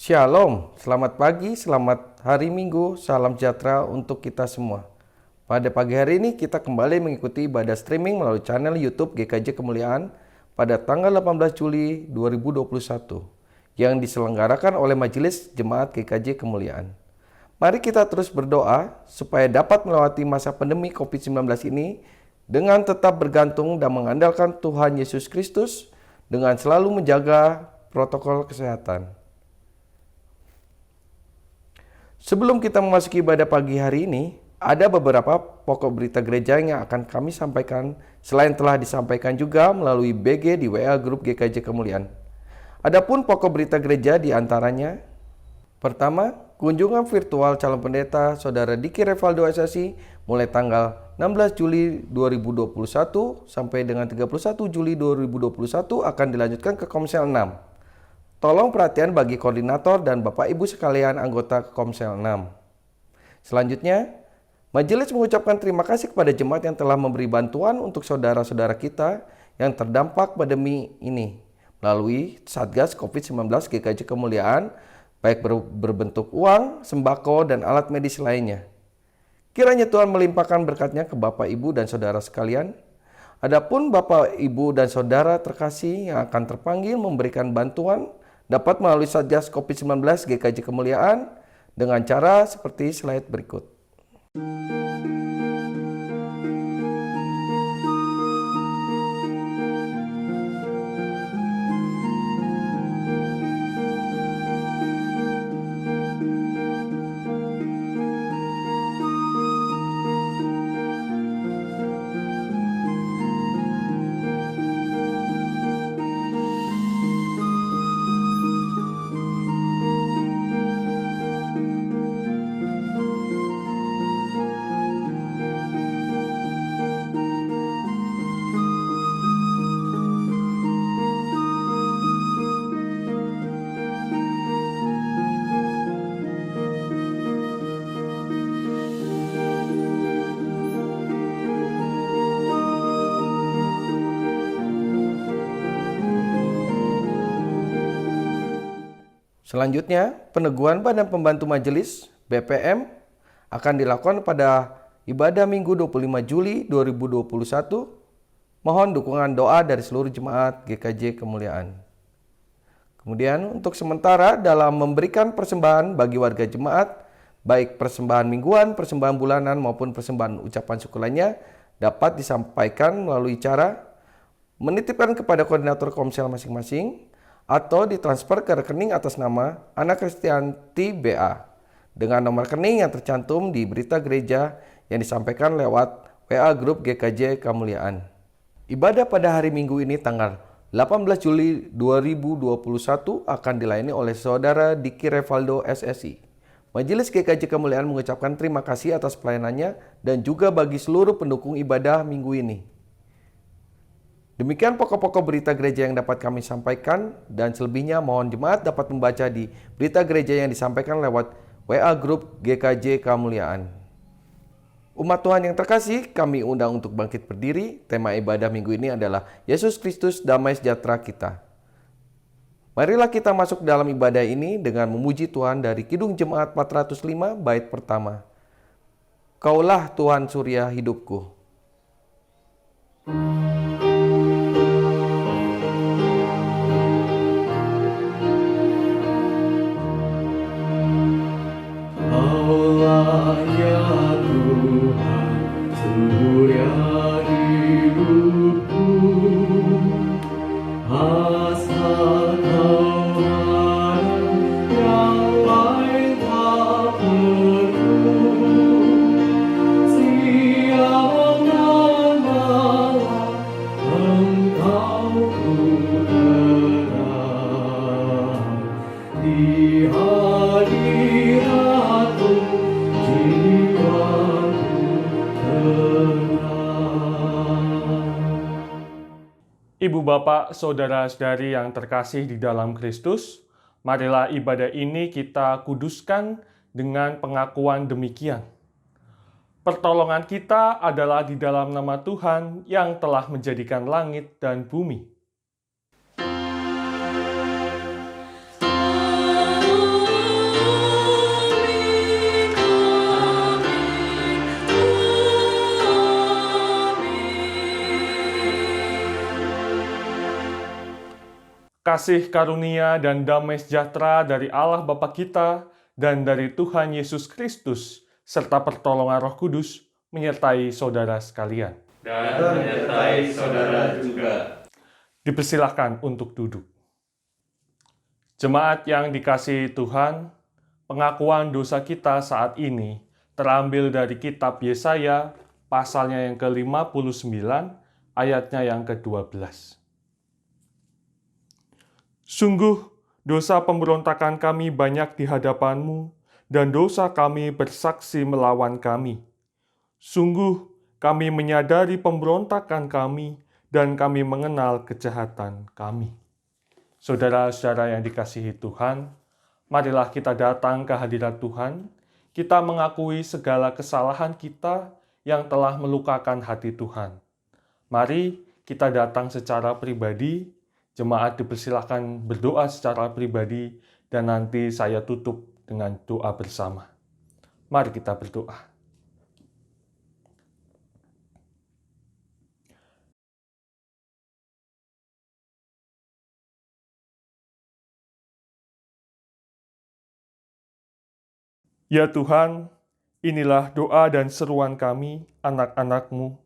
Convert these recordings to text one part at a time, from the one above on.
Shalom, selamat pagi, selamat hari Minggu, salam sejahtera untuk kita semua. Pada pagi hari ini kita kembali mengikuti ibadah streaming melalui channel YouTube GKJ Kemuliaan pada tanggal 18 Juli 2021 yang diselenggarakan oleh Majelis Jemaat GKJ Kemuliaan. Mari kita terus berdoa supaya dapat melewati masa pandemi COVID-19 ini dengan tetap bergantung dan mengandalkan Tuhan Yesus Kristus dengan selalu menjaga protokol kesehatan. Sebelum kita memasuki ibadah pagi hari ini, ada beberapa pokok berita gereja yang akan kami sampaikan selain telah disampaikan juga melalui BG di WA Grup GKJ Kemuliaan. Adapun pokok berita gereja diantaranya, pertama, kunjungan virtual calon pendeta Saudara Diki Revaldo SSI mulai tanggal 16 Juli 2021 sampai dengan 31 Juli 2021 akan dilanjutkan ke Komsel 6. Tolong perhatian bagi koordinator dan Bapak Ibu sekalian anggota Komsel 6. Selanjutnya, Majelis mengucapkan terima kasih kepada jemaat yang telah memberi bantuan untuk saudara-saudara kita yang terdampak pandemi ini melalui Satgas COVID-19 GKJ Kemuliaan, baik berbentuk uang, sembako, dan alat medis lainnya. Kiranya Tuhan melimpahkan berkatnya ke Bapak, Ibu, dan saudara sekalian. Adapun Bapak, Ibu, dan saudara terkasih yang akan terpanggil memberikan bantuan dapat melalui Satgas COVID-19 GKJ Kemuliaan dengan cara seperti slide berikut. Selanjutnya, peneguhan Badan Pembantu Majelis (BPM) akan dilakukan pada ibadah Minggu 25 Juli 2021. Mohon dukungan doa dari seluruh jemaat GKJ Kemuliaan. Kemudian, untuk sementara dalam memberikan persembahan bagi warga jemaat, baik persembahan mingguan, persembahan bulanan maupun persembahan ucapan syukur lainnya, dapat disampaikan melalui cara menitipkan kepada koordinator Komsel masing-masing atau ditransfer ke rekening atas nama Ana Kristianti BA dengan nomor rekening yang tercantum di berita gereja yang disampaikan lewat WA Grup GKJ Kemuliaan. Ibadah pada hari Minggu ini tanggal 18 Juli 2021 akan dilayani oleh Saudara Diki Revaldo SSI. Majelis GKJ Kemuliaan mengucapkan terima kasih atas pelayanannya dan juga bagi seluruh pendukung ibadah minggu ini. Demikian pokok-pokok berita gereja yang dapat kami sampaikan, dan selebihnya mohon jemaat dapat membaca di berita gereja yang disampaikan lewat WA Grup GKJ Kemuliaan. Umat Tuhan yang terkasih, kami undang untuk bangkit berdiri. Tema ibadah minggu ini adalah Yesus Kristus Damai Sejahtera Kita. Marilah kita masuk dalam ibadah ini dengan memuji Tuhan dari Kidung Jemaat 405 bait pertama. Kaulah Tuhan surya hidupku. Ibu bapak, saudara-saudari yang terkasih di dalam Kristus, marilah ibadah ini kita kuduskan dengan pengakuan demikian. Pertolongan kita adalah di dalam nama Tuhan yang telah menjadikan langit dan bumi. Kasih karunia dan damai sejahtera dari Allah Bapa kita dan dari Tuhan Yesus Kristus, serta pertolongan Roh Kudus, menyertai saudara sekalian. Dan menyertai saudara juga. Dipersilahkan untuk duduk. Jemaat yang dikasihi Tuhan, pengakuan dosa kita saat ini terambil dari kitab Yesaya, pasalnya yang ke-59, ayatnya yang ke-12. Sungguh, dosa pemberontakan kami banyak di hadapan-Mu, dan dosa kami bersaksi melawan kami. Sungguh, kami menyadari pemberontakan kami, dan kami mengenal kejahatan kami. Saudara-saudara yang dikasihi Tuhan, marilah kita datang ke hadirat Tuhan, kita mengakui segala kesalahan kita yang telah melukakan hati Tuhan. Mari kita datang secara pribadi, jemaat dipersilakan berdoa secara pribadi, dan nanti saya tutup dengan doa bersama. Mari kita berdoa. Ya Tuhan, inilah doa dan seruan kami, anak-anak-Mu.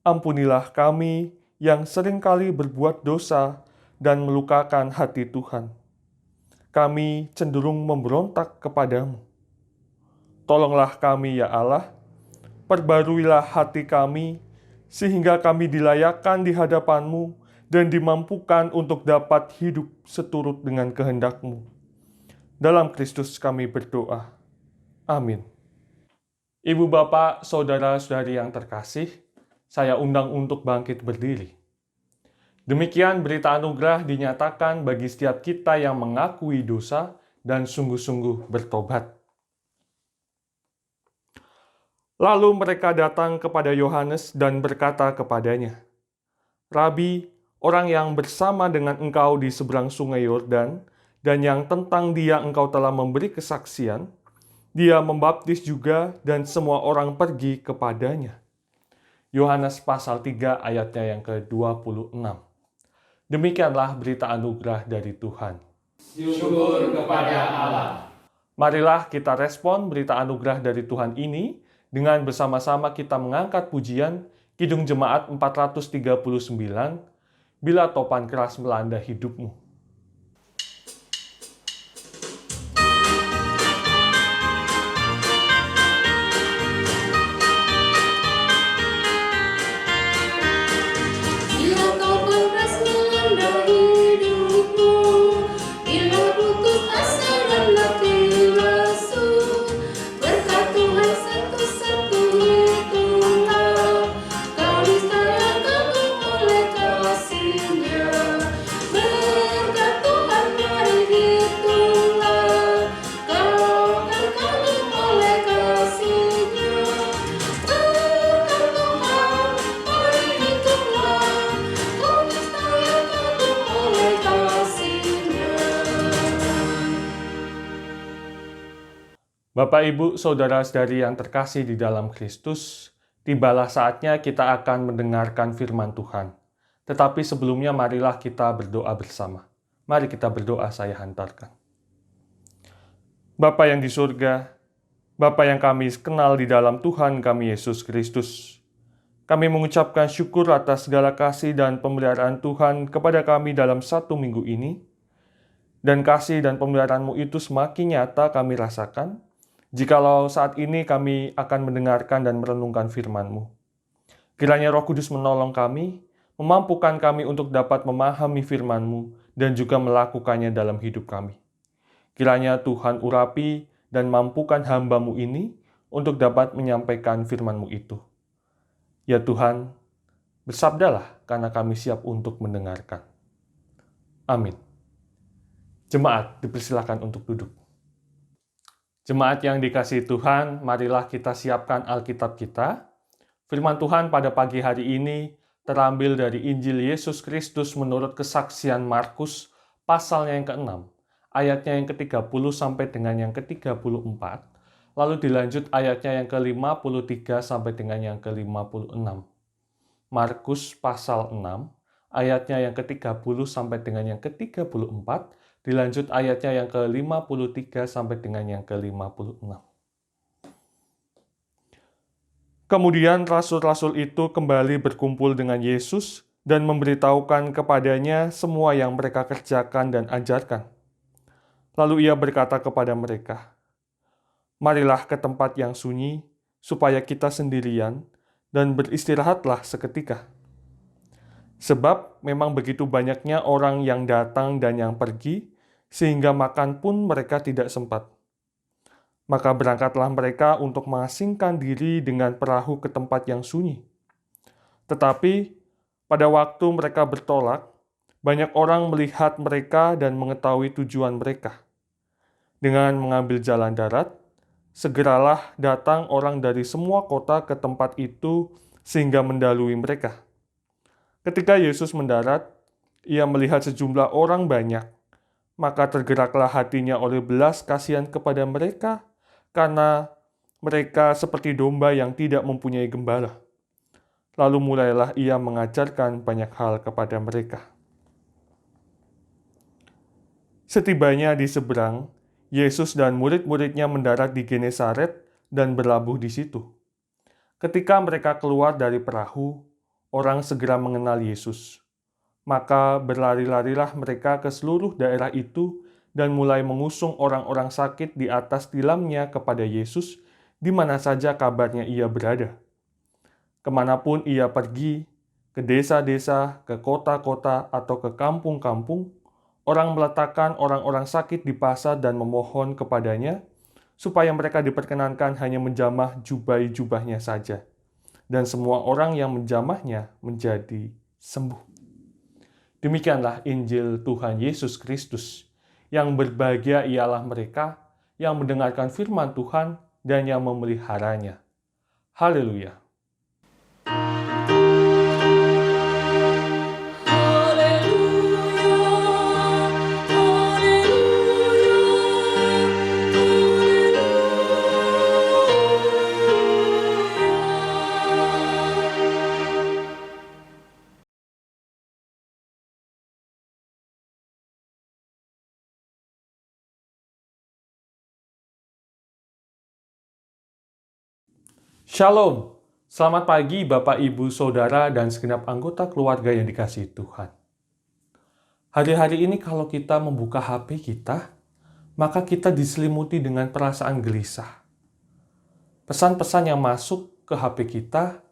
Ampunilah kami yang seringkali berbuat dosa dan melukakan hati Tuhan. Kami cenderung memberontak kepadamu. Tolonglah kami ya Allah, perbaruilah hati kami, sehingga kami dilayakkan di hadapan-Mu dan dimampukan untuk dapat hidup seturut dengan kehendak-Mu. Dalam Kristus kami berdoa. Amin. Ibu bapak, saudara-saudari yang terkasih, saya undang untuk bangkit berdiri. Demikian berita anugerah dinyatakan bagi setiap kita yang mengakui dosa dan sungguh-sungguh bertobat. Lalu mereka datang kepada Yohanes dan berkata kepadanya, "Rabi, orang yang bersama dengan engkau di seberang sungai Yordan, dan yang tentang dia engkau telah memberi kesaksian, dia membaptis juga dan semua orang pergi kepadanya." Yohanes pasal 3 ayatnya yang ke-26. Demikianlah berita anugerah dari Tuhan. Syukur kepada Allah. Marilah kita respon berita anugerah dari Tuhan ini dengan bersama-sama kita mengangkat pujian Kidung Jemaat 439, Bila Topan Keras Melanda Hidupmu. Bapak, Ibu, Saudara-saudari yang terkasih di dalam Kristus, tibalah saatnya kita akan mendengarkan firman Tuhan. Tetapi sebelumnya marilah kita berdoa bersama. Mari kita berdoa, saya hantarkan. Bapa yang di surga, Bapa yang kami kenal di dalam Tuhan kami Yesus Kristus, kami mengucapkan syukur atas segala kasih dan pemeliharaan Tuhan kepada kami dalam 1 minggu ini, dan kasih dan pemeliharaan-Mu itu semakin nyata kami rasakan, jikalau saat ini kami akan mendengarkan dan merenungkan firman-Mu. Kiranya Roh Kudus menolong kami, memampukan kami untuk dapat memahami firman-Mu dan juga melakukannya dalam hidup kami. Kiranya Tuhan urapi dan mampukan hamba-Mu ini untuk dapat menyampaikan firman-Mu itu. Ya Tuhan, bersabdalah karena kami siap untuk mendengarkan. Amin. Jemaat, dipersilakan untuk duduk. Jemaat yang dikasihi Tuhan, marilah kita siapkan Alkitab kita. Firman Tuhan pada pagi hari ini terambil dari Injil Yesus Kristus menurut kesaksian Markus, pasalnya yang ke-6, ayatnya yang ke-30 sampai dengan yang ke-34, lalu dilanjut ayatnya yang ke-53 sampai dengan yang ke-56. Markus pasal 6, ayatnya yang ke-30 sampai dengan yang ke-34, dilanjut ayatnya yang ke-53 sampai dengan yang ke-56. Kemudian rasul-rasul itu kembali berkumpul dengan Yesus dan memberitahukan kepadanya semua yang mereka kerjakan dan ajarkan. Lalu ia berkata kepada mereka, "Marilah ke tempat yang sunyi, supaya kita sendirian, dan beristirahatlah seketika. Sebab memang begitu banyaknya orang yang datang dan yang pergi, sehingga makan pun mereka tidak sempat. Maka berangkatlah mereka untuk mengasingkan diri dengan perahu ke tempat yang sunyi. Tetapi pada waktu mereka bertolak, banyak orang melihat mereka dan mengetahui tujuan mereka. Dengan mengambil jalan darat, segeralah datang orang dari semua kota ke tempat itu sehingga mendahului mereka. Ketika Yesus mendarat, ia melihat sejumlah orang banyak, maka tergeraklah hatinya oleh belas kasihan kepada mereka, karena mereka seperti domba yang tidak mempunyai gembala. Lalu mulailah ia mengajarkan banyak hal kepada mereka." Setibanya di seberang, Yesus dan murid-muridnya mendarat di Genesaret dan berlabuh di situ. Ketika mereka keluar dari perahu, orang segera mengenal Yesus. Maka berlari-larilah mereka ke seluruh daerah itu dan mulai mengusung orang-orang sakit di atas tilamnya kepada Yesus, di mana saja kabarnya ia berada. Kemanapun ia pergi, ke desa-desa, ke kota-kota, atau ke kampung-kampung, orang meletakkan orang-orang sakit di pasar dan memohon kepadanya, supaya mereka diperkenankan hanya menjamah jubah-jubahnya saja. Dan semua orang yang menjamahnya menjadi sembuh. Demikianlah Injil Tuhan Yesus Kristus. Yang berbahagia ialah mereka yang mendengarkan firman Tuhan dan yang memeliharanya. Haleluya. Shalom, selamat pagi Bapak, Ibu, Saudara, dan segenap anggota keluarga yang dikasihi Tuhan. Hari-hari ini kalau kita membuka HP kita, maka kita diselimuti dengan perasaan gelisah. Pesan-pesan yang masuk ke HP kita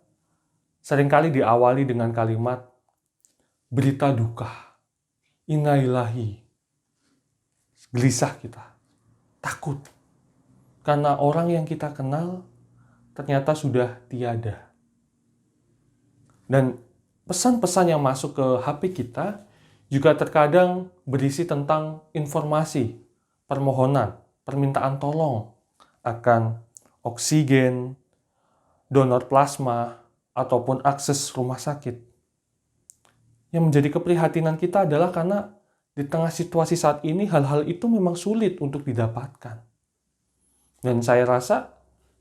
seringkali diawali dengan kalimat, berita duka, inna lillahi, gelisah kita, takut. Karena orang yang kita kenal ternyata sudah tiada. Dan pesan-pesan yang masuk ke HP kita juga terkadang berisi tentang informasi, permohonan, permintaan tolong akan oksigen, donor plasma, ataupun akses rumah sakit. Yang menjadi keprihatinan kita adalah karena di tengah situasi saat ini hal-hal itu memang sulit untuk didapatkan. Dan saya rasa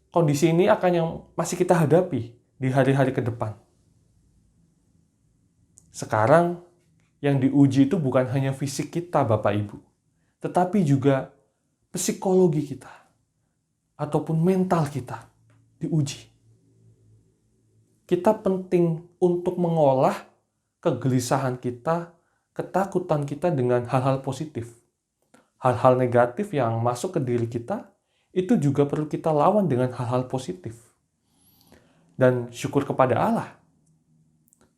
kondisi ini akan yang masih kita hadapi di hari-hari ke depan. Sekarang yang diuji itu bukan hanya fisik kita, Bapak Ibu, tetapi juga psikologi kita ataupun mental kita diuji. Kita penting untuk mengolah kegelisahan kita, ketakutan kita dengan hal-hal positif. Hal-hal negatif yang masuk ke diri kita itu juga perlu kita lawan dengan hal-hal positif. Dan syukur kepada Allah,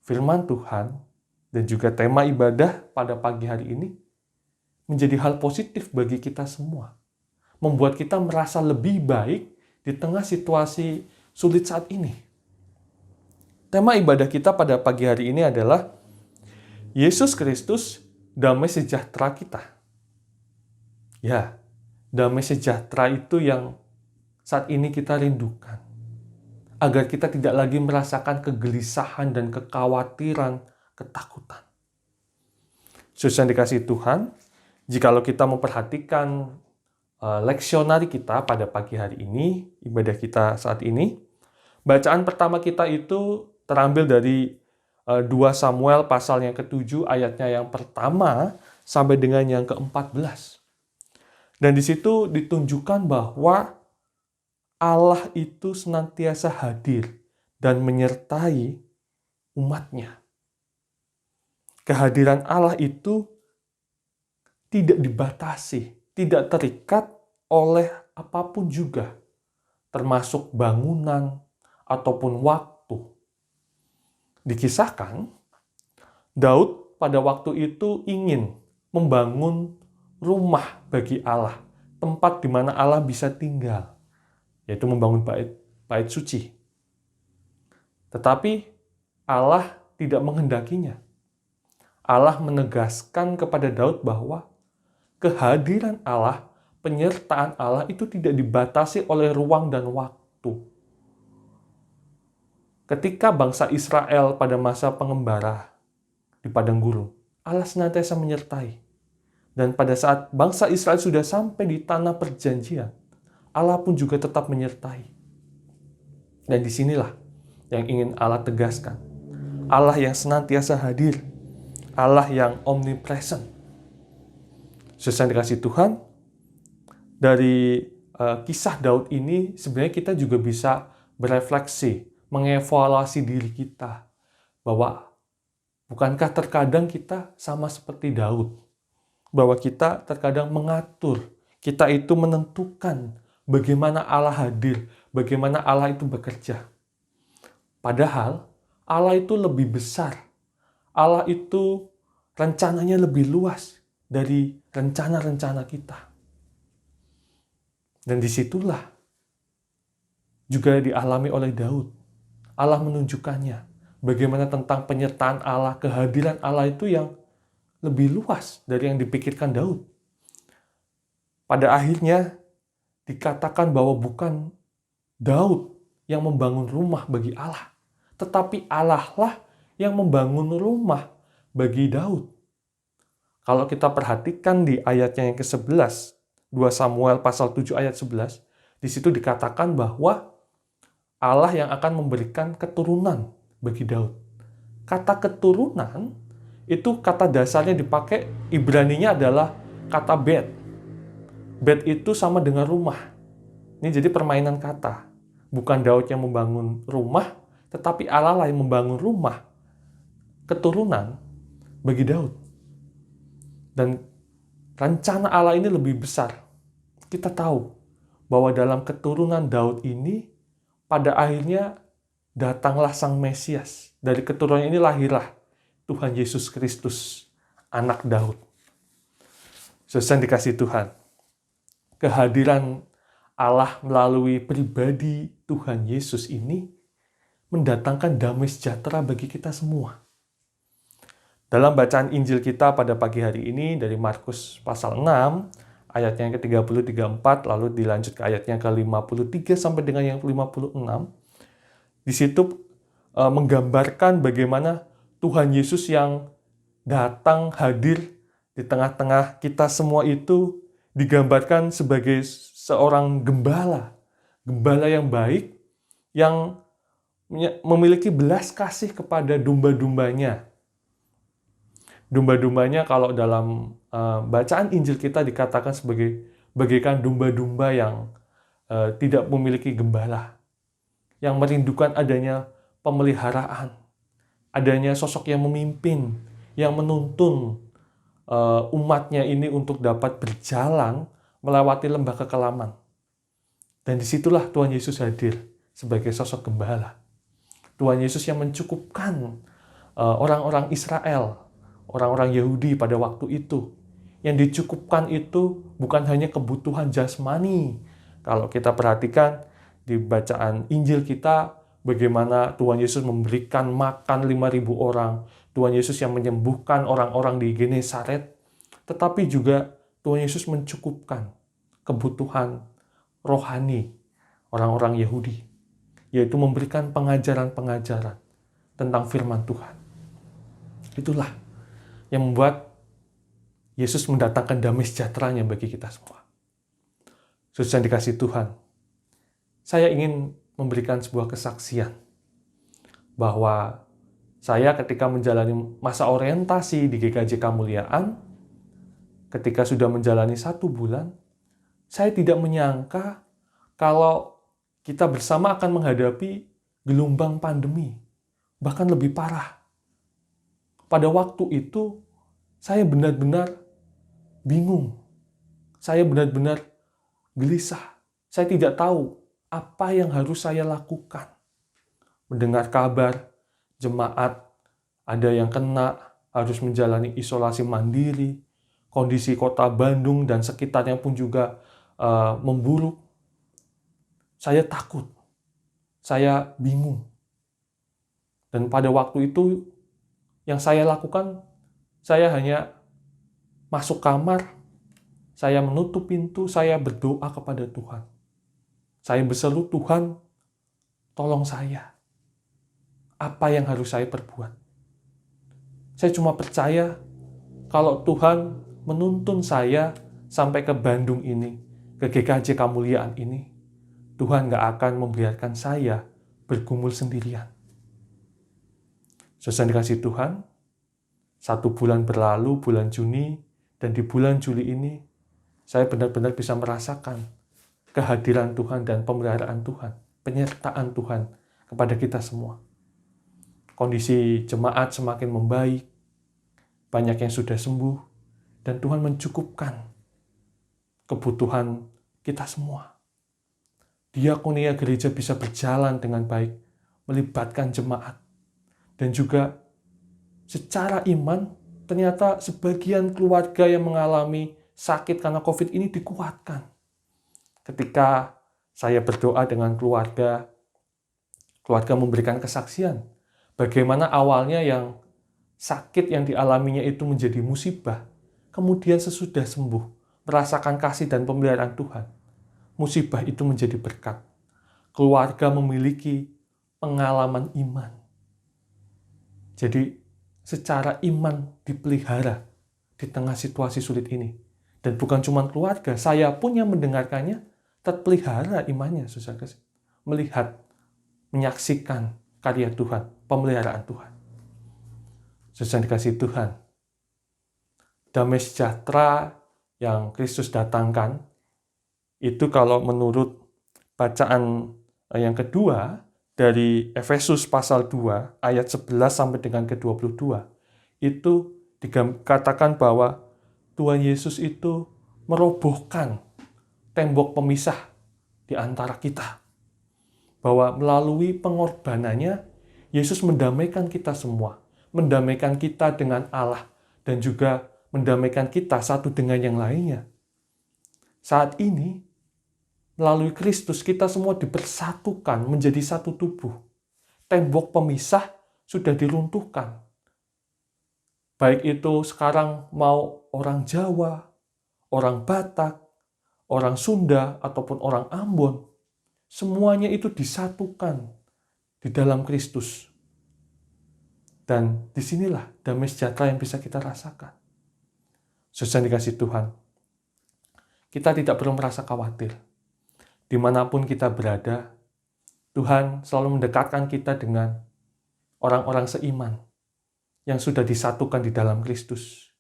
firman Tuhan dan juga tema ibadah pada pagi hari ini menjadi hal positif bagi kita semua. Membuat kita merasa lebih baik di tengah situasi sulit saat ini. Tema ibadah kita pada pagi hari ini adalah Yesus Kristus, damai sejahtera kita. Ya, damai sejahtera itu yang saat ini kita rindukan. Agar kita tidak lagi merasakan kegelisahan dan kekhawatiran, ketakutan. Saudara yang dikasihi Tuhan, jikalau kita memperhatikan leksionari kita pada pagi hari ini, ibadah kita saat ini, bacaan pertama kita itu terambil dari 2 Samuel pasal yang ke-7 ayatnya yang pertama sampai dengan yang ke-14. Dan di situ ditunjukkan bahwa Allah itu senantiasa hadir dan menyertai umatnya. Kehadiran Allah itu tidak dibatasi, tidak terikat oleh apapun juga, termasuk bangunan ataupun waktu. Dikisahkan, Daud pada waktu itu ingin membangun rumah bagi Allah, tempat di mana Allah bisa tinggal, yaitu membangun bait suci. Tetapi Allah tidak menghendakinya. Allah menegaskan kepada Daud bahwa kehadiran Allah, penyertaan Allah itu tidak dibatasi oleh ruang dan waktu. Ketika bangsa Israel pada masa pengembara di padang gurun, Allah senantiasa menyertai. Dan pada saat bangsa Israel sudah sampai di tanah perjanjian, Allah pun juga tetap menyertai. Dan disinilah yang ingin Allah tegaskan. Allah yang senantiasa hadir. Allah yang omnipresent. Sesuai dikasih Tuhan, dari kisah Daud ini sebenarnya kita juga bisa berefleksi, mengevaluasi diri kita, bahwa bukankah terkadang kita sama seperti Daud, bahwa kita terkadang mengatur, kita itu menentukan bagaimana Allah hadir, bagaimana Allah itu bekerja. Padahal Allah itu lebih besar, Allah itu rencananya lebih luas dari rencana-rencana kita. Dan disitulah juga dialami oleh Daud. Allah menunjukkannya bagaimana tentang penyertaan Allah, kehadiran Allah itu yang lebih luas dari yang dipikirkan Daud. Pada akhirnya dikatakan bahwa bukan Daud yang membangun rumah bagi Allah, tetapi Allah lah yang membangun rumah bagi Daud. Kalau kita perhatikan di ayatnya yang ke-11, 2 Samuel pasal 7 ayat 11, di situ dikatakan bahwa Allah yang akan memberikan keturunan bagi Daud. Kata keturunan itu kata dasarnya dipakai, Ibraninya adalah kata bet. Bet itu sama dengan rumah. Ini jadi permainan kata. Bukan Daud yang membangun rumah, tetapi Allah lah yang membangun rumah, keturunan bagi Daud. Dan rencana Allah ini lebih besar. Kita tahu bahwa dalam keturunan Daud ini, pada akhirnya datanglah Sang Mesias. Dari keturunan ini lahirlah Tuhan Yesus Kristus, anak Daud. Saudara dikasih Tuhan, kehadiran Allah melalui pribadi Tuhan Yesus ini mendatangkan damai sejahtera bagi kita semua. Dalam bacaan Injil kita pada pagi hari ini dari Markus pasal 6, ayatnya yang ke-30-34, lalu dilanjut ke ayatnya ke-53 sampai dengan yang ke-56. Di situ menggambarkan bagaimana Tuhan Yesus yang datang hadir di tengah-tengah kita semua itu digambarkan sebagai seorang gembala. Gembala yang baik, yang memiliki belas kasih kepada domba-dombanya. Domba-dombanya kalau dalam bacaan Injil kita dikatakan sebagai bagaikan domba-domba yang tidak memiliki gembala, yang merindukan adanya pemeliharaan, adanya sosok yang memimpin, yang menuntun umatnya ini untuk dapat berjalan melewati lembah kekelaman. Dan disitulah Tuhan Yesus hadir sebagai sosok gembala. Tuhan Yesus yang mencukupkan orang-orang Israel, orang-orang Yahudi pada waktu itu. Yang dicukupkan itu bukan hanya kebutuhan jasmani. Kalau kita perhatikan di bacaan Injil kita, bagaimana Tuhan Yesus memberikan makan 5.000 orang. Tuhan Yesus yang menyembuhkan orang-orang di Genesaret. Tetapi juga Tuhan Yesus mencukupkan kebutuhan rohani orang-orang Yahudi. Yaitu memberikan pengajaran-pengajaran tentang firman Tuhan. Itulah yang membuat Yesus mendatangkan damai sejahteranya bagi kita semua. Saudara yang dikasih Tuhan, saya ingin memberikan sebuah kesaksian bahwa Saya ketika menjalani masa orientasi di GKJ Kemuliaan, ketika sudah menjalani 1 bulan, saya tidak menyangka kalau kita bersama akan menghadapi gelombang pandemi, bahkan lebih parah. Pada waktu itu, saya benar-benar bingung. Saya benar-benar gelisah. Saya tidak tahu apa yang harus saya lakukan. Mendengar kabar, jemaat ada yang kena, harus menjalani isolasi mandiri, kondisi kota Bandung dan sekitarnya pun juga memburuk. Saya takut, saya bingung. Dan pada waktu itu yang saya lakukan, saya hanya masuk kamar, saya menutup pintu, saya berdoa kepada Tuhan. Saya berseru, Tuhan, tolong saya. Apa yang harus saya perbuat? Saya cuma percaya kalau Tuhan menuntun saya sampai ke Bandung ini, ke GKJ Kemuliaan ini, Tuhan gak akan membiarkan saya bergumul sendirian. Saudara dikasih Tuhan, 1 bulan berlalu, bulan Juni, dan di bulan Juli ini, saya benar-benar bisa merasakan kehadiran Tuhan dan pemeliharaan Tuhan, penyertaan Tuhan kepada kita semua. Kondisi jemaat semakin membaik, banyak yang sudah sembuh, dan Tuhan mencukupkan kebutuhan kita semua. Diakonia gereja bisa berjalan dengan baik, melibatkan jemaat, dan juga secara iman, ternyata sebagian keluarga yang mengalami sakit karena COVID ini dikuatkan. Ketika saya berdoa dengan keluarga memberikan kesaksian, bagaimana awalnya yang sakit yang dialaminya itu menjadi musibah, kemudian sesudah sembuh, merasakan kasih dan pemeliharaan Tuhan, musibah itu menjadi berkat. Keluarga memiliki pengalaman iman. Jadi, secara iman dipelihara di tengah situasi sulit ini. Dan bukan cuma keluarga, saya pun yang mendengarkannya terpelihara imannya, saudara. Melihat, menyaksikan karya Tuhan, pemeliharaan Tuhan. Saudara dikasih Tuhan, damai sejahtera yang Kristus datangkan, itu kalau menurut bacaan yang kedua, dari Efesus pasal 2 ayat 11 sampai dengan ke-22 itu dikatakan bahwa Tuhan Yesus itu merobohkan tembok pemisah di antara kita. Bahwa melalui pengorbanannya Yesus mendamaikan kita semua, mendamaikan kita dengan Allah dan juga mendamaikan kita satu dengan yang lainnya. Saat ini melalui Kristus kita semua dipersatukan menjadi satu tubuh. Tembok pemisah sudah diruntuhkan. Baik itu sekarang mau orang Jawa, orang Batak, orang Sunda, ataupun orang Ambon. Semuanya itu disatukan di dalam Kristus. Dan disinilah damai sejahtera yang bisa kita rasakan. Saudara dikasih Tuhan, kita tidak perlu merasa khawatir. Dimanapun kita berada, Tuhan selalu mendekatkan kita dengan orang-orang seiman yang sudah disatukan di dalam Kristus.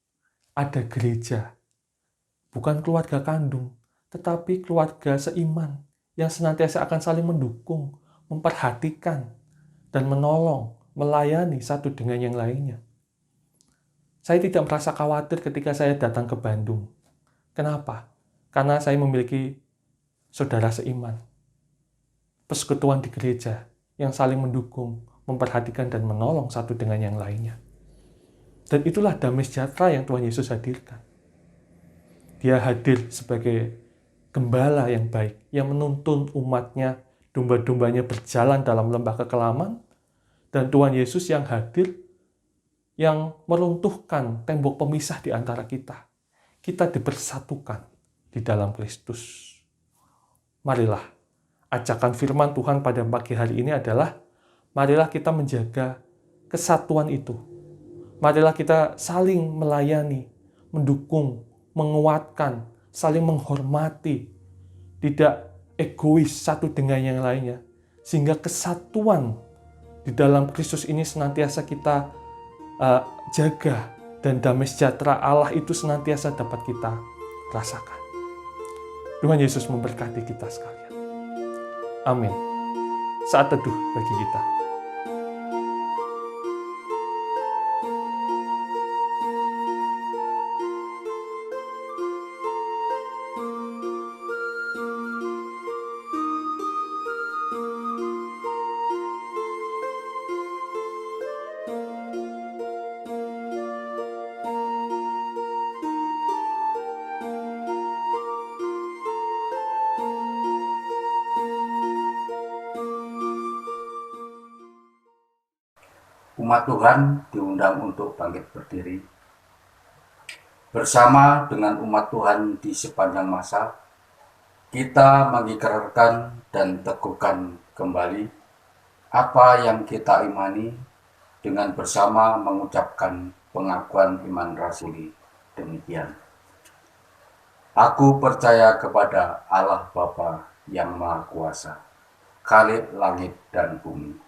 Ada gereja, bukan keluarga kandung, tetapi keluarga seiman yang senantiasa akan saling mendukung, memperhatikan, dan menolong, melayani satu dengan yang lainnya. Saya tidak merasa khawatir ketika saya datang ke Bandung. Kenapa? Karena saya memiliki saudara seiman, persekutuan di gereja yang saling mendukung, memperhatikan dan menolong satu dengan yang lainnya. Dan itulah damai sejahtera yang Tuhan Yesus hadirkan. Dia hadir sebagai gembala yang baik, yang menuntun umatnya, domba-dombanya berjalan dalam lembah kekelaman, dan Tuhan Yesus yang hadir, yang meruntuhkan tembok pemisah di antara kita. Kita dipersatukan di dalam Kristus. Marilah, ajakan firman Tuhan pada pagi hari ini adalah, marilah kita menjaga kesatuan itu. Marilah kita saling melayani, mendukung, menguatkan, saling menghormati, tidak egois satu dengan yang lainnya, sehingga kesatuan di dalam Kristus ini senantiasa kita jaga, dan damai sejahtera Allah itu senantiasa dapat kita rasakan. Tuhan Yesus memberkati kita sekalian. Amin. Saat teduh bagi kita. Umat Tuhan diundang untuk bangkit berdiri. Bersama dengan umat Tuhan di sepanjang masa, kita mengikrarkan dan teguhkan kembali apa yang kita imani dengan bersama mengucapkan pengakuan iman rasuli demikian. Aku percaya kepada Allah Bapa yang Maha Kuasa, Khalik langit dan bumi,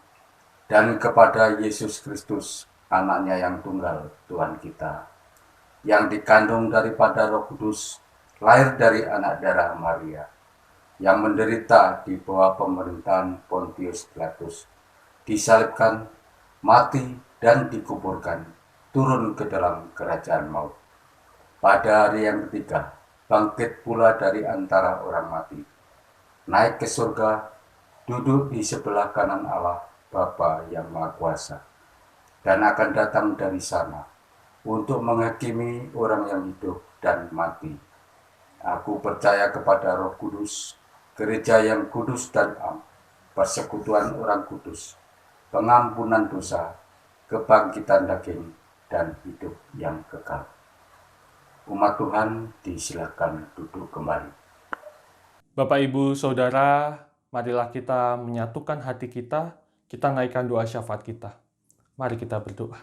dan kepada Yesus Kristus, anaknya yang tunggal, Tuhan kita, yang dikandung daripada Roh Kudus, lahir dari anak darah Maria, yang menderita di bawah pemerintahan Pontius Pilatus, disalibkan, mati, dan dikuburkan, turun ke dalam kerajaan maut. Pada hari yang ketiga, bangkit pula dari antara orang mati, naik ke surga, duduk di sebelah kanan Allah, Bapa yang Maha Kuasa, dan akan datang dari sana untuk menghakimi orang yang hidup dan mati. Aku percaya kepada Roh Kudus, gereja yang kudus dan am, persekutuan orang kudus, pengampunan dosa, kebangkitan daging, dan hidup yang kekal. Umat Tuhan disilakan duduk kembali. Bapak, Ibu, Saudara, marilah kita menyatukan hati kita naikkan doa syafaat kita. Mari kita berdoa.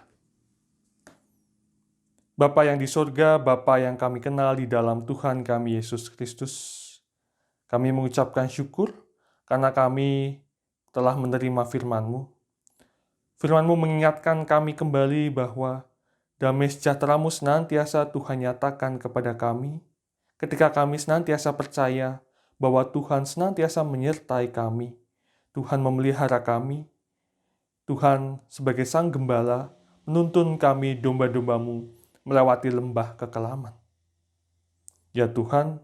Bapa yang di surga, Bapa yang kami kenal di dalam Tuhan kami Yesus Kristus, kami mengucapkan syukur karena kami telah menerima firman-Mu. Firman-Mu mengingatkan kami kembali bahwa damai sejahtera-Mu senantiasa Tuhan nyatakan kepada kami, ketika kami senantiasa percaya bahwa Tuhan senantiasa menyertai kami, Tuhan memelihara kami, Tuhan sebagai Sang Gembala menuntun kami domba-domba-Mu melewati lembah kekelaman. Ya Tuhan,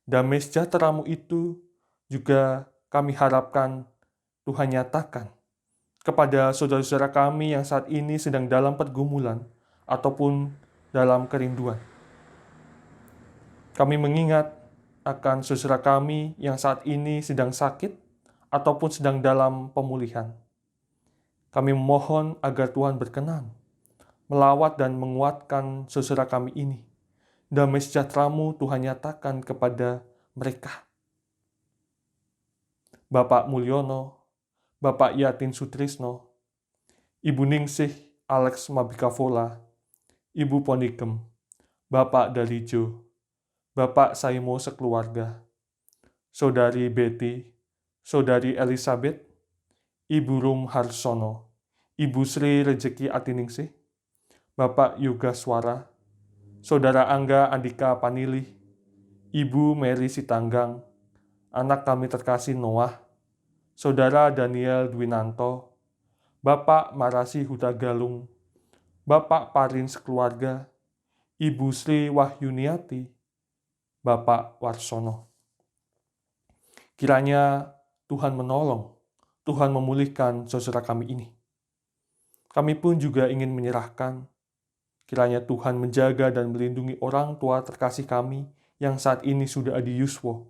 damai sejahtera-Mu itu juga kami harapkan Tuhan nyatakan kepada saudara-saudara kami yang saat ini sedang dalam pergumulan ataupun dalam kerinduan. Kami mengingat akan saudara kami yang saat ini sedang sakit ataupun sedang dalam pemulihan. Kami memohon agar Tuhan berkenan melawat dan menguatkan saudara kami ini. Damai sejahtera-Mu Tuhan nyatakan kepada mereka. Bapak Mulyono, Bapak Yatin Sutrisno, Ibu Ningsih Alex Mabikavola, Ibu Ponikem, Bapak Dalijo, Bapak Saimo sekeluarga, Saudari Betty, Saudari Elizabeth, Ibu Rum Harsono, Ibu Sri Rejeki Atiningsih, Bapak Yoga Swara, Saudara Angga Andika Panilih, Ibu Mary Sitanggang, anak kami terkasih Noah, Saudara Daniel Dwinanto, Bapak Marasi Huta Galung, Bapak Parin sekeluarga, Ibu Sri Wahyuniati, Bapak Warsono. Kiranya Tuhan menolong, Tuhan memulihkan saudara kami ini. Kami pun juga ingin menyerahkan, kiranya Tuhan menjaga dan melindungi orang tua terkasih kami yang saat ini sudah ada di Yuswo.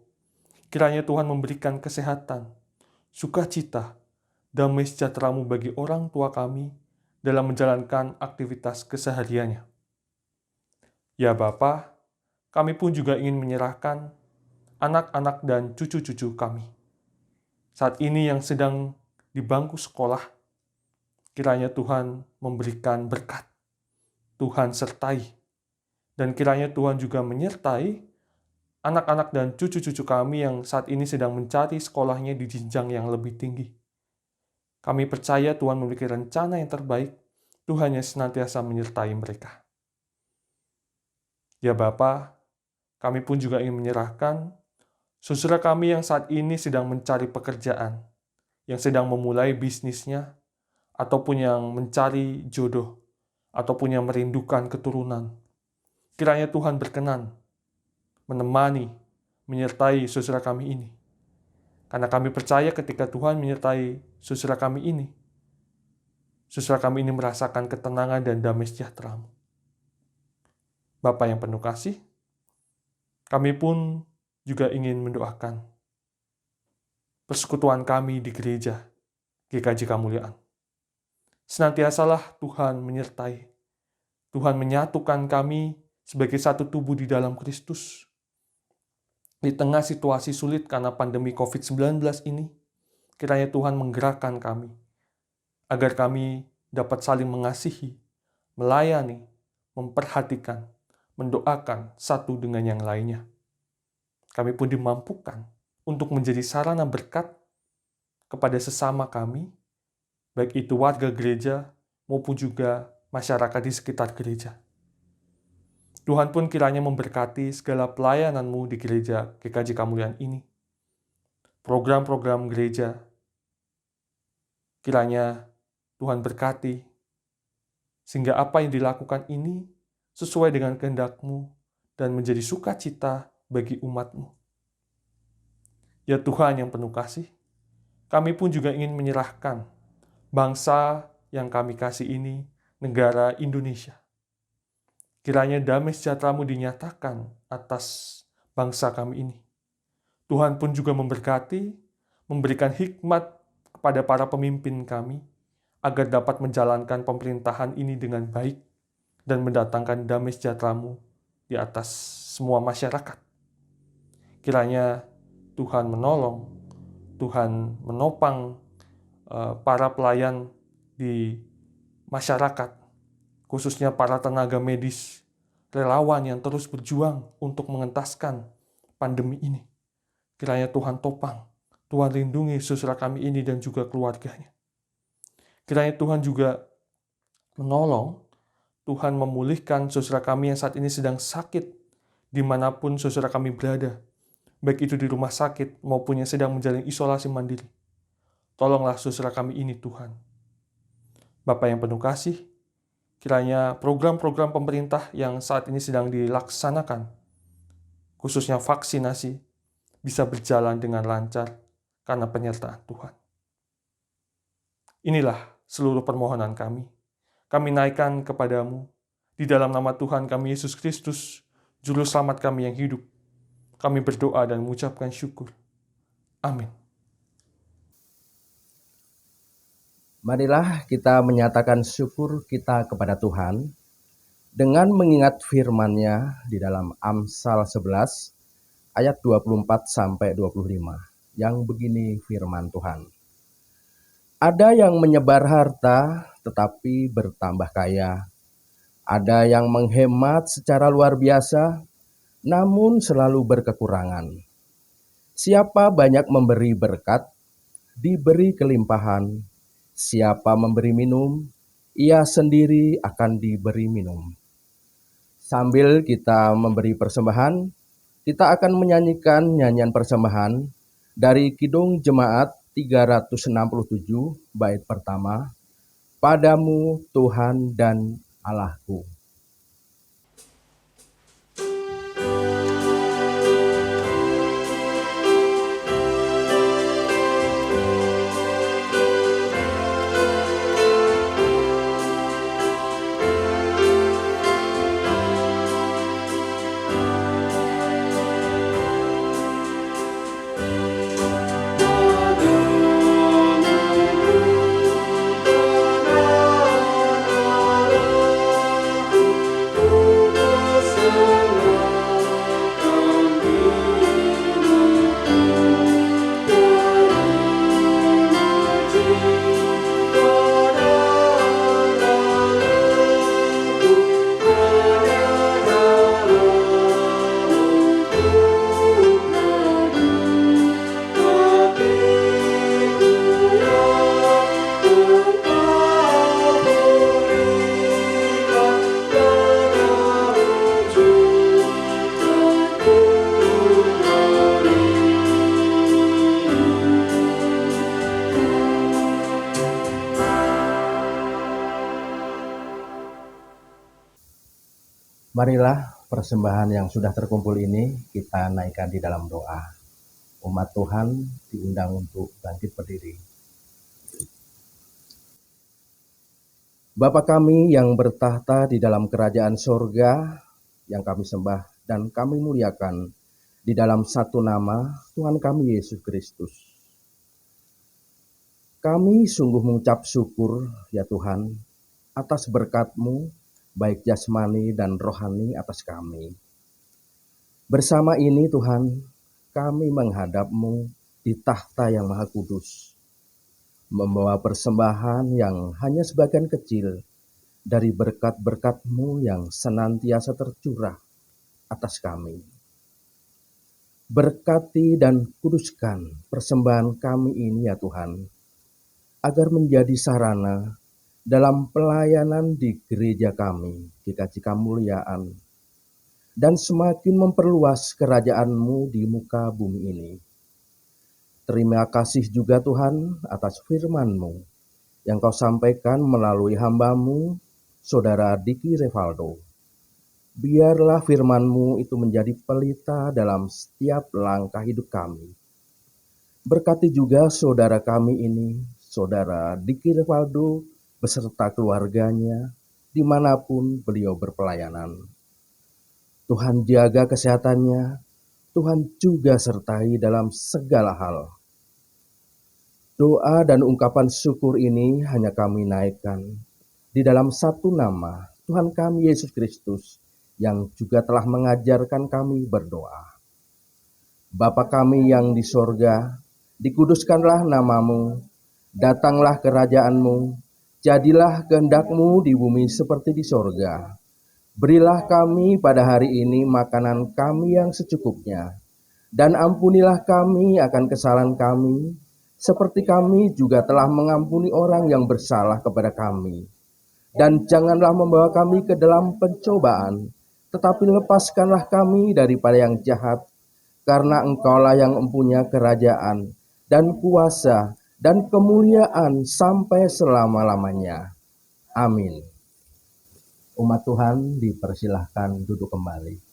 Kiranya Tuhan memberikan kesehatan, sukacita, damai sejahtera-Mu bagi orang tua kami dalam menjalankan aktivitas kesehariannya. Ya Bapa, kami pun juga ingin menyerahkan anak-anak dan cucu-cucu kami saat ini yang sedang di bangku sekolah. Kiranya Tuhan memberikan berkat, Tuhan sertai, dan kiranya Tuhan juga menyertai anak-anak dan cucu-cucu kami yang saat ini sedang mencari sekolahnya di jenjang yang lebih tinggi. Kami percaya Tuhan memiliki rencana yang terbaik. Tuhan yang senantiasa menyertai mereka. Ya Bapa, kami pun juga ingin menyerahkan saudara kami yang saat ini sedang mencari pekerjaan, yang sedang memulai bisnisnya, ataupun yang mencari jodoh, ataupun yang merindukan keturunan. Kiranya Tuhan berkenan menemani, menyertai saudara kami ini. Karena kami percaya ketika Tuhan menyertai saudara kami ini merasakan ketenangan dan damai sejahtera-Mu. Bapa yang penuh kasih, kami pun juga ingin mendoakan persekutuan kami di gereja GKJ Kemuliaan. Senantiasalah Tuhan menyertai, Tuhan menyatukan kami sebagai satu tubuh di dalam Kristus. Di tengah situasi sulit karena pandemi COVID-19 ini, kiranya Tuhan menggerakkan kami, agar kami dapat saling mengasihi, melayani, memperhatikan, mendoakan satu dengan yang lainnya. Kami pun dimampukan untuk menjadi sarana berkat kepada sesama kami, baik itu warga gereja maupun juga masyarakat di sekitar gereja. Tuhan pun kiranya memberkati segala pelayanan-Mu di gereja GKJ Kemuliaan ini. Program-program gereja, kiranya Tuhan berkati, sehingga apa yang dilakukan ini sesuai dengan kehendak-Mu dan menjadi sukacita bagi umat-Mu. Ya Tuhan yang penuh kasih, kami pun juga ingin menyerahkan bangsa yang kami kasih ini, negara Indonesia. Kiranya damai sejahtera-Mu dinyatakan atas bangsa kami ini. Tuhan pun juga memberkati, memberikan hikmat kepada para pemimpin kami, agar dapat menjalankan pemerintahan ini dengan baik dan mendatangkan damai sejahtera-Mu di atas semua masyarakat. Kiranya Tuhan menolong, Tuhan menopang para pelayan di masyarakat, khususnya para tenaga medis, relawan yang terus berjuang untuk mengentaskan pandemi ini. Kiranya Tuhan topang, Tuhan lindungi saudara kami ini dan juga keluarganya. Kiranya Tuhan juga menolong, Tuhan memulihkan saudara kami yang saat ini sedang sakit, dimanapun saudara kami berada, baik itu di rumah sakit maupun yang sedang menjalani isolasi mandiri. Tolonglah saudara kami ini Tuhan. Bapa yang penuh kasih, kiranya program-program pemerintah yang saat ini sedang dilaksanakan, khususnya vaksinasi, bisa berjalan dengan lancar karena penyertaan Tuhan. Inilah seluruh permohonan kami. Kami naikkan kepadamu, di dalam nama Tuhan kami Yesus Kristus, Juru Selamat kami yang hidup. Kami berdoa dan mengucapkan syukur. Amin. Marilah kita menyatakan syukur kita kepada Tuhan dengan mengingat firman-Nya di dalam Amsal 11 ayat 24-25 yang begini firman Tuhan. Ada yang menyebar harta tetapi bertambah kaya. Ada yang menghemat secara luar biasa namun selalu berkekurangan. Siapa banyak memberi berkat, diberi kelimpahan. Siapa memberi minum, ia sendiri akan diberi minum. Sambil kita memberi persembahan, kita akan menyanyikan nyanyian persembahan dari Kidung Jemaat 367 bait pertama, Padamu Tuhan dan Allahku. Marilah persembahan yang sudah terkumpul ini kita naikkan di dalam doa. Umat Tuhan diundang untuk bangkit berdiri. Bapa kami yang bertahta di dalam kerajaan sorga, yang kami sembah dan kami muliakan di dalam satu nama Tuhan kami Yesus Kristus. Kami sungguh mengucap syukur ya Tuhan atas berkat-Mu, baik jasmani dan rohani atas kami. Bersama ini Tuhan, kami menghadap-Mu di tahta yang maha kudus, membawa persembahan yang hanya sebagian kecil dari berkat-berkat-Mu yang senantiasa tercurah atas kami. Berkati dan kuduskan persembahan kami ini ya Tuhan, agar menjadi sarana dalam pelayanan di gereja kami, GKJ Kemuliaan, dan semakin memperluas kerajaan-Mu di muka bumi ini. Terima kasih juga Tuhan atas firman-Mu yang Kau sampaikan melalui hamba-Mu, Saudara Diki Revaldo. Biarlah firman-Mu itu menjadi pelita dalam setiap langkah hidup kami. Berkati juga saudara kami ini, Saudara Diki Revaldo, beserta keluarganya, dimanapun beliau berpelayanan. Tuhan jaga kesehatannya, Tuhan juga sertai dalam segala hal. Doa dan ungkapan syukur ini hanya kami naikkan di dalam satu nama Tuhan kami Yesus Kristus yang juga telah mengajarkan kami berdoa. Bapa kami yang di sorga, dikuduskanlah nama-Mu, datanglah kerajaan-Mu, jadilah kehendak-Mu di bumi seperti di sorga. Berilah kami pada hari ini makanan kami yang secukupnya, dan ampunilah kami akan kesalahan kami, seperti kami juga telah mengampuni orang yang bersalah kepada kami. Dan janganlah membawa kami ke dalam pencobaan, tetapi lepaskanlah kami daripada yang jahat, karena Engkaulah yang mempunyai kerajaan, dan kuasa, dan kemuliaan sampai selama-lamanya. Amin. Umat Tuhan dipersilahkan duduk kembali.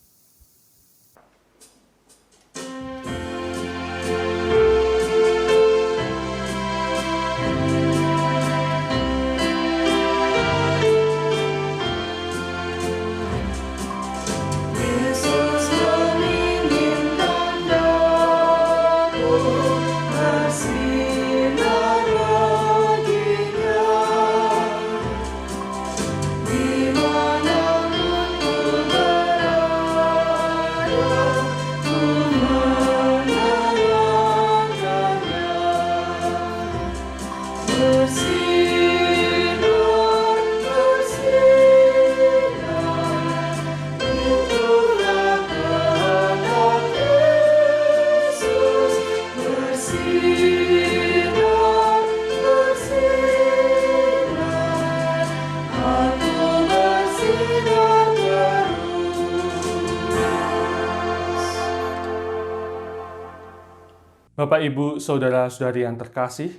Bapak, Ibu, Saudara-saudari yang terkasih,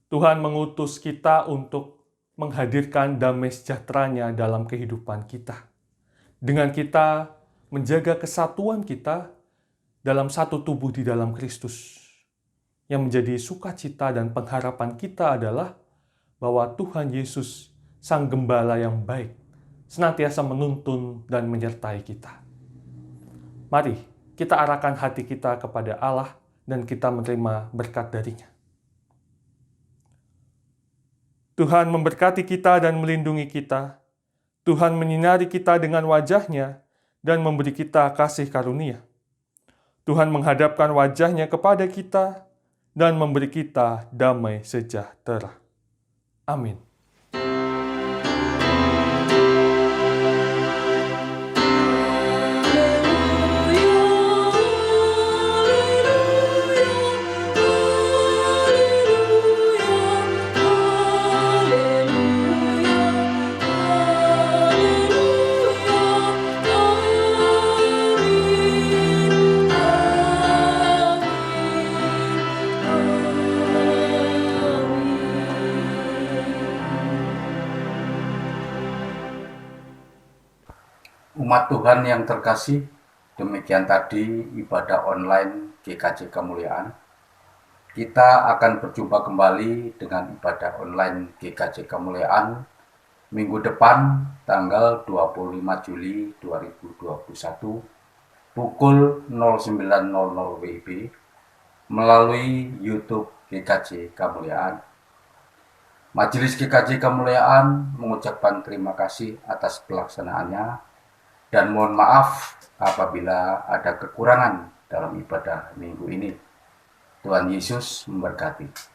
Tuhan mengutus kita untuk menghadirkan damai sejahtera-Nya dalam kehidupan kita. Dengan kita menjaga kesatuan kita dalam satu tubuh di dalam Kristus. Yang menjadi sukacita dan pengharapan kita adalah bahwa Tuhan Yesus, Sang Gembala yang baik, senantiasa menuntun dan menyertai kita. Mari kita arahkan hati kita kepada Allah dan kita menerima berkat dari-Nya. Tuhan memberkati kita dan melindungi kita. Tuhan menyinari kita dengan wajah-Nya dan memberi kita kasih karunia. Tuhan menghadapkan wajah-Nya kepada kita dan memberi kita damai sejahtera. Amin. Umat Tuhan yang terkasih, demikian tadi ibadah online GKJ Kemuliaan. Kita akan berjumpa kembali dengan ibadah online GKJ Kemuliaan minggu depan tanggal 25 Juli 2021 pukul 09.00 WIB melalui YouTube GKJ Kemuliaan. Majelis GKJ Kemuliaan mengucapkan terima kasih atas pelaksanaannya dan mohon maaf apabila ada kekurangan dalam ibadah minggu ini. Tuhan Yesus memberkati.